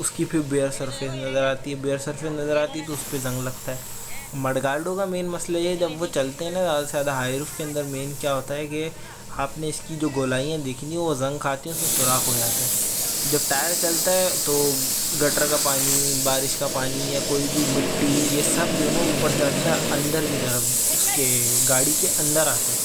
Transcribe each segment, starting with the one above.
اس کی پھر beer surface نظر آتی ہے، بیئر سرفیس نظر آتی ہے تو اس پہ زنگ لگتا ہے۔ مڈگارڈوں کا مین مسئلہ یہ ہے جب وہ چلتے ہیں نا زیادہ سے زیادہ ہائی روف کے اندر، مین کیا ہوتا ہے کہ آپ نے اس کی جو گولائیاں دیکھی ہیں وہ زنگ کھاتی ہیں، اس میں سوراخ ہو جاتا ہے۔ جب ٹائر چلتا ہے تو گٹر کا پانی، بارش کا پانی یا کوئی بھی مٹی، یہ سب جو ہے نا اوپر چڑھتا ہے اندر کی طرف، اس کے گاڑی کے اندر آتا ہے۔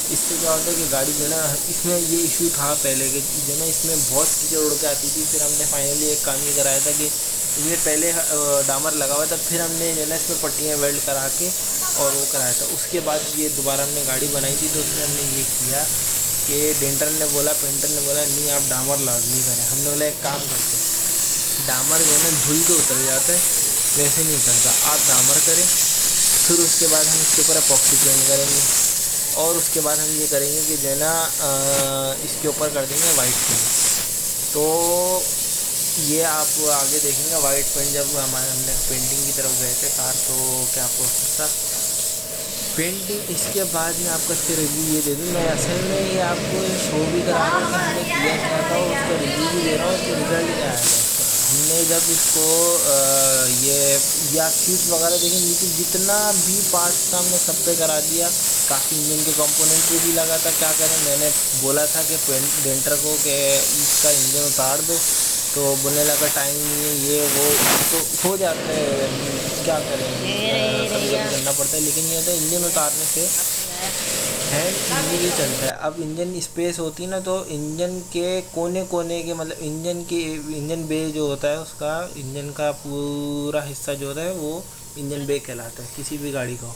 اس سے کیا ہوتا ہے کہ گاڑی جو ہے نا، اس میں یہ ایشو تھا پہلے کہ جو ہے نا اس میں بہت کیچڑ اڑ کے آتی تھی۔ پھر ہم نے فائنلی ایک کام یہ کرایا تھا کہ اس میں پہلے ڈامر لگا ہوا تھا، پھر ہم نے جو ہے نا اس میں پٹیاں ویلڈ کرا کے اور وہ کرایا تھا۔ اس کے بعد یہ دوبارہ ہم نے گاڑی بنائی تھی تو اس میں ہم نے یہ کیا کہ پینٹر نے بولا نہیں آپ ڈامر لازمی کریں۔ ہم نے بولا ایک کام کرتے ہیں، ڈامر جو ہے نا دھل کے اتر جاتا ہے، ویسے نہیں اترتا، آپ ڈامر کریں، پھر اس کے بعد ہم اس کے اوپر اپاکسی پینٹ کریں گے، اور اس کے بعد ہم یہ کریں گے کہ جو ہے نا اس کے اوپر کر دیں گے وائٹ پینٹ۔ تو یہ آپ آگے دیکھیں گے وائٹ پینٹ جب ہم نے پینٹنگ کی طرف گئے تھے کار، تو کیا پروسیس تھا پینٹنگ۔ اس کے بعد میں آپ کا اس کے ریویو یہ دے دوں، میں اصل میں یہ آپ کو شو بھی کرا رہا ہوں کہ ہم نے کیا کیا تھا، اور اس کا ریویو بھی دے رہا ہوں کہ رزلٹ کیا آیا تھا اس کا۔ ہم نے جب اس کو یہ آپ شیٹس وغیرہ دیکھیں نیچے جتنا بھی پارٹس تھا ہم نے سب پہ کرا دیا، کافی انجن کے کمپوننٹ پہ بھی لگا تھا۔ کیا کریں، میں نے بولا تھا کہ ڈینٹر کو کہ اس کا انجن اتار دو، تو بولنے لگا ٹائم نہیں ہے یہ وہ، تو ہو جاتا ہے، کیا کریں، کبھی کبھی کرنا پڑتا ہے۔ لیکن یہ ہوتا ہے انجن اتارنے سے ہینڈ ایزیلی چلتا ہے۔ اب انجن اسپیس ہوتی ہے نا، تو انجن کے کونے کونے کے مطلب انجن بے جو ہوتا ہے، اس کا انجن کا پورا حصہ جو ہوتا ہے وہ انجن بے کہلاتا ہے کسی بھی گاڑی کا ہو۔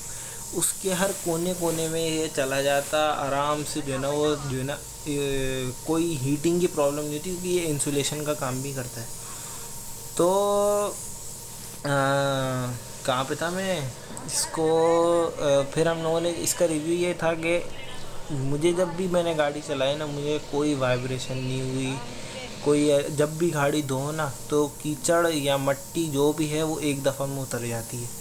اس کے ہر کونے کونے میں یہ چلا جاتا آرام سے، جو ہے نا وہ جو ہے نا کوئی ہیٹنگ کی پرابلم نہیں ہوتی، کیونکہ یہ انسولیشن کا کام بھی کرتا ہے۔ تو کہاں پہ تھا میں، اس کو پھر ہم لوگوں نے اس کا ریویو یہ تھا کہ مجھے جب بھی میں نے گاڑی چلائی نا، مجھے کوئی وائبریشن نہیں ہوئی، کوئی جب بھی گاڑی دھو نا تو کیچڑ یا مٹی جو بھی ہے وہ ایک دفعہ میں اتر جاتی ہے،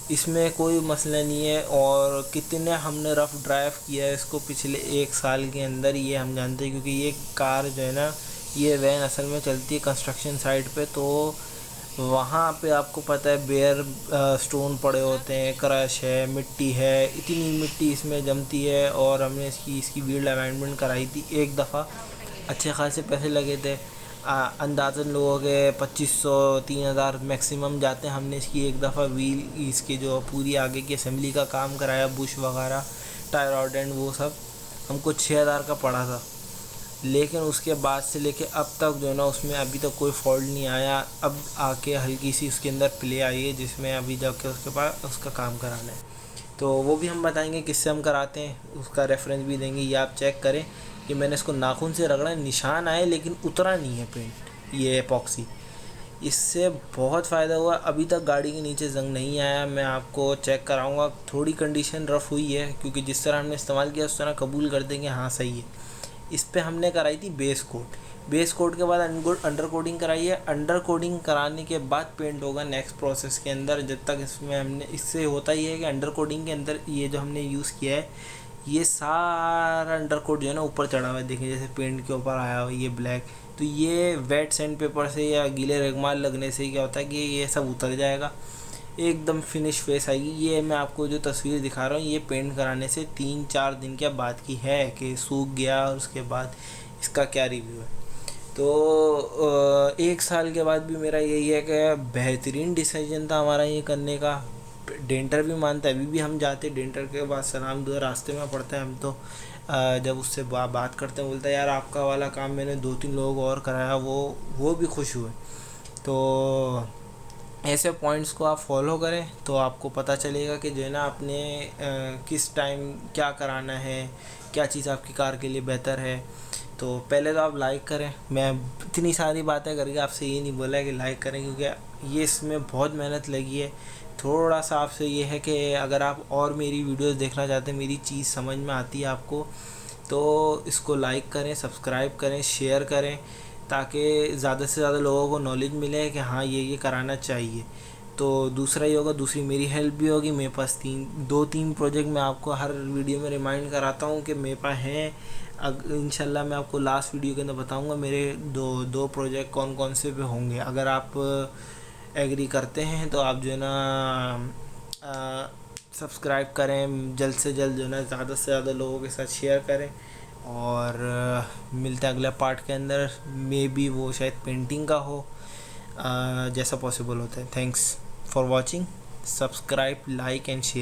اس میں کوئی مسئلہ نہیں ہے۔ اور کتنے ہم نے رف ڈرائیو کیا ہے اس کو پچھلے 1 سال کے اندر، یہ ہم جانتے ہیں، کیونکہ یہ کار جو ہے نا، یہ وین اصل میں چلتی ہے کنسٹرکشن سائٹ پہ، تو وہاں پہ آپ کو پتہ ہے بیئر سٹون پڑے ہوتے ہیں، کرش ہے، مٹی ہے، اتنی مٹی اس میں جمتی ہے۔ اور ہم نے اس کی ویل الائنمنٹ کرائی تھی ایک دفعہ، اچھے خاصے پیسے لگے تھے، اندازاً لوگوں کے 2500-3000 میکسیمم جاتے ہیں۔ ہم نے اس کی ایک دفعہ ویل، اس کے جو پوری آگے کی اسمبلی کا کام کرایا، بش وغیرہ، ٹائر آرڈینٹ، وہ سب ہم کو 6000 کا پڑا تھا۔ لیکن اس کے بعد سے لے کے اب تک جو ہے نا اس میں ابھی تک کوئی فالٹ نہیں آیا۔ اب آ کے ہلکی سی اس کے اندر پلے آئی ہے، جس میں ابھی جا کے اس کے پاس اس کا کام کرانا ہے، تو وہ بھی ہم بتائیں گے کس سے ہم کراتے ہیں، اس کا ریفرنس بھی دیں گے۔ یہ آپ چیک کریں کہ میں نے اس کو ناخن سے رگڑا، نشان آئے لیکن اترا نہیں ہے پینٹ، یہ ایپاکسی، اس سے بہت فائدہ ہوا۔ ابھی تک گاڑی کے نیچے زنگ نہیں آیا، میں آپ کو چیک کراؤں گا۔ تھوڑی کنڈیشن رف ہوئی ہے، کیونکہ جس طرح ہم نے استعمال کیا اس طرح قبول کر دیں گے ہاں صحیح ہے۔ اس پہ ہم نے کرائی تھی بیس کوٹ، بیس کوٹ کے بعد انڈر کوڈنگ کرائی ہے۔ انڈر کوڈنگ کرانے کے بعد پینٹ ہوگا نیکسٹ پروسیس کے اندر۔ جب تک اس میں ہم نے، اس سے ہوتا ہی ہے کہ انڈر کوڈنگ کے اندر یہ جو ہم نے یوز کیا ہے، یہ سارا انڈر کوٹ جو ہے نا اوپر چڑھا ہوا ہے، دیکھیں جیسے پینٹ کے اوپر آیا ہوا یہ بلیک، تو یہ ویٹ سینڈ پیپر سے یا گیلے ریگمال لگنے سے کیا ہوتا ہے کہ یہ سب اتر جائے گا، ایک دم فنش فیس آئے گی۔ یہ میں آپ کو جو تصویر دکھا رہا ہوں یہ پینٹ کرانے سے 3-4 دن کے بعد کی ہے کہ سوکھ گیا، اور اس کے بعد اس کا کیا ریویو ہے۔ تو 1 سال کے بعد بھی میرا یہی ہے کہ بہترین ڈیسیجن تھا ہمارا یہ کرنے کا۔ ڈینٹر بھی مانتا ہے، ابھی بھی ہم جاتے ڈینٹر کے بعد سلام دعا راستے میں پڑتا ہے، ہم تو جب اس سے بات کرتے ہیں بولتا ہے یار آپ کا والا کام میں نے 2-3 لوگ اور کرایا، وہ بھی خوش ہوئے۔ تو ایسے پوائنٹس کو آپ فالو کریں تو آپ کو پتہ چلے گا کہ جو ہے نا آپ نے کس ٹائم کیا کرانا ہے، کیا چیز آپ کی کار کے لیے بہتر ہے۔ تو پہلے تو آپ لائک کریں، میں اتنی ساری باتیں کر کے آپ سے یہ نہیں بولا ہے کہ لائک کریں، کیونکہ یہ اس میں بہت محنت لگی ہے۔ تھوڑا سا آپ سے یہ ہے کہ اگر آپ اور میری ویڈیوز دیکھنا چاہتے ہیں، میری چیز سمجھ میں آتی ہے آپ کو، تو اس کو لائک کریں، سبسکرائب کریں، شیئر کریں، تاکہ زیادہ سے زیادہ لوگوں کو نالج ملے کہ ہاں یہ کرانا چاہیے۔ تو دوسرا یہ ہوگا، دوسری میری ہیلپ بھی ہوگی۔ میرے پاس 2-3 پروجیکٹ میں آپ کو ہر ویڈیو میں ریمائنڈ کراتا ہوں کہ میرے پاس ہیں، انشاءاللہ میں آپ کو لاسٹ ویڈیو کے اندر بتاؤں گا میرے دو پروجیکٹ کون کون سے پہ ہوں گے. اگر آپ ایگری کرتے ہیں تو آپ جو ہے نا سبسکرائب کریں, جلد سے جلد جو ہے نا زیادہ سے زیادہ لوگوں کے ساتھ شیئر کریں, اور ملتے ہیں اگلے پارٹ کے اندر. مے بی وہ شاید پینٹنگ کا ہو, جیسا پاسبل ہوتا ہے. Thanks for watching. Subscribe, like and share.